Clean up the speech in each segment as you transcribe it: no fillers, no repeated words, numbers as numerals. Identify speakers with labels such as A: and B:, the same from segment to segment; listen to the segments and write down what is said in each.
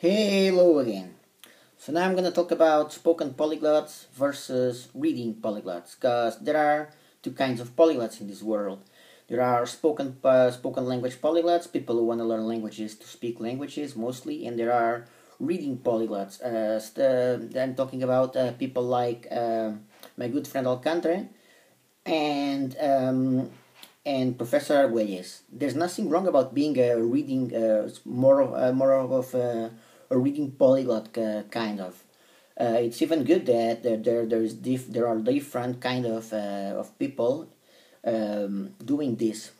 A: Hello again. So now I'm going to talk about spoken polyglots versus reading polyglots, because there are two kinds of polyglots in this world. There are spoken language polyglots, people who want to learn languages to speak languages mostly, and there are reading polyglots. I'm talking about people like my good friend Alcantara and Professor Arguelles. There's nothing wrong about being a reading, more of a reading polyglot kind of. It's even good that there are different kind of people doing this.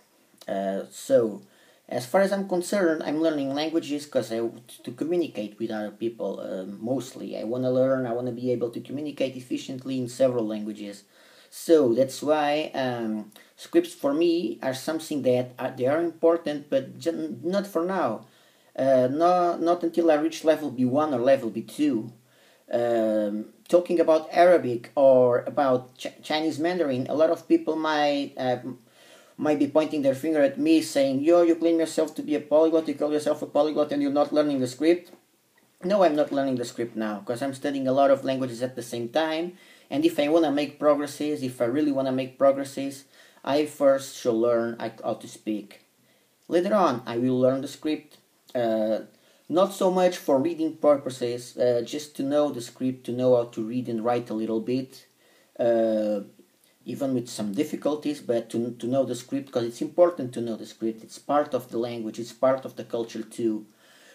A: So, as far as I'm concerned, I'm learning languages because to communicate with other people. Mostly, I want to learn. I want to be able to communicate efficiently in several languages. So that's why scripts for me are something that they are important, but not for now. Not until I reach level B1 or level B2. Talking about Arabic or about Chinese Mandarin, a lot of people might be pointing their finger at me, saying, "Yo, you claim yourself to be a polyglot. You call yourself a polyglot, and you're not learning the script." No, I'm not learning the script now because I'm studying a lot of languages at the same time. And if I want to make progresses, if I really want to make progresses, I first should learn how to speak. Later on, I will learn the script. Not so much for reading purposes, just to know the script, to know how to read and write a little bit, even with some difficulties, but to know the script, because it's important to know the script. It's part of the language, it's part of the culture too.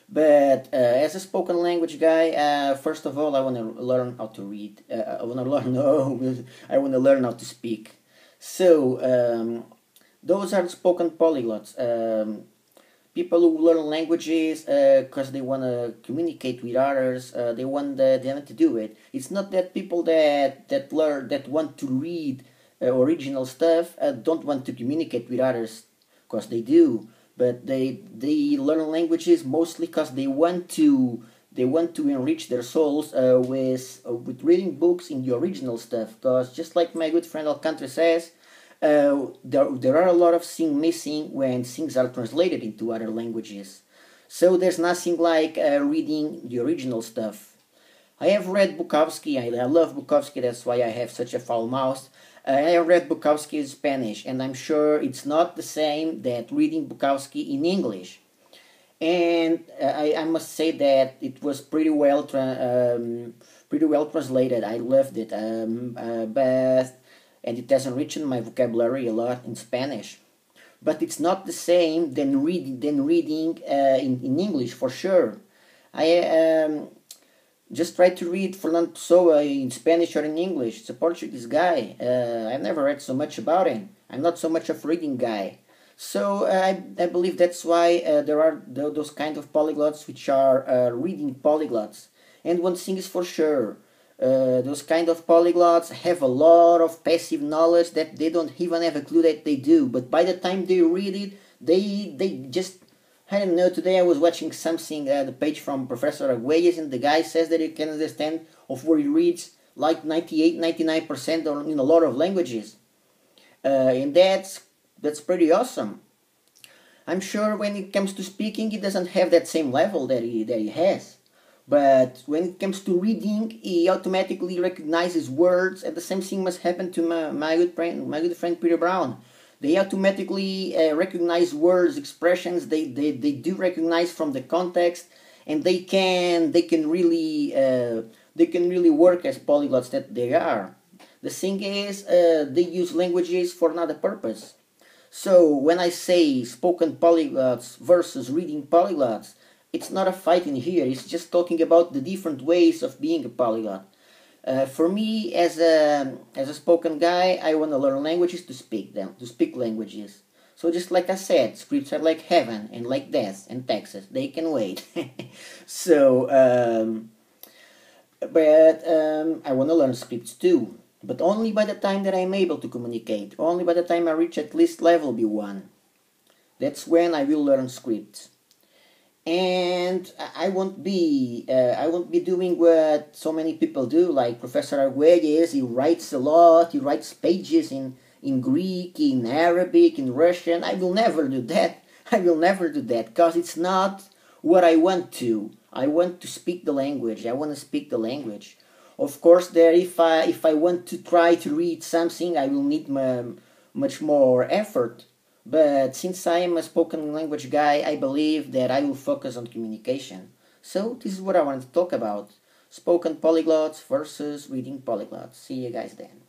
A: But as a spoken language guy, first of all, I want to learn how to read. I want to learn. No, I want to learn how to speak. So those are the spoken polyglots. People who learn languages because they want to communicate with others. They want to do it. It's not that people that want to read original stuff don't want to communicate with others, because they do. But they learn languages mostly because they want to enrich their souls with reading books in the original stuff. Because just like my good friend Alcantara says, there are a lot of things missing when things are translated into other languages. So there's nothing like reading the original stuff. I have read Bukowski. I love Bukowski. That's why I have such a foul mouth. I have read Bukowski in Spanish, and I'm sure it's not the same that reading Bukowski in English. And I must say that it was pretty well translated. I loved it, and it has enriched my vocabulary a lot in Spanish. But it's not the same than reading in English, for sure. I just try to read Fernando Pessoa in Spanish or in English. It's a Portuguese guy. I've never read so much about him. I'm not so much of a reading guy. So I believe that's why there are those kind of polyglots which are reading polyglots. And one thing is for sure, those kind of polyglots have a lot of passive knowledge that they don't even have a clue that they do. But by the time they read it, they just, I don't know, today I was watching something, the page from Professor Arguelles, and the guy says that he can understand of what he reads like 98-99% in a lot of languages. And that's pretty awesome. I'm sure when it comes to speaking, he doesn't have that same level that he has. But when it comes to reading, he automatically recognizes words, and the same thing must happen to my good friend Peter Brown. They automatically recognize words, expressions. They do recognize from the context, and they can really work as polyglots that they are. The thing is, they use languages for another purpose. So when I say spoken polyglots versus reading polyglots, it's not a fight in here. It's just talking about the different ways of being a polyglot. For me, as a spoken guy, I want to learn languages to speak languages. So just like I said, scripts are like heaven and like death and taxes. They can wait. So, I want to learn scripts too. But only by the time that I'm able to communicate. Only by the time I reach at least level B1. That's when I will learn scripts. And I won't be doing what so many people do, like Professor Arguelles. He writes a lot. He writes pages in Greek, in Arabic, in Russian. I will never do that. I will never do that, because it's not what I want to. I want to speak the language. I want to speak the language. Of course, there if I want to try to read something, I will need much more effort. But since I am a spoken language guy, I believe that I will focus on communication. So this is what I want to talk about: spoken polyglots versus reading polyglots. See you guys then.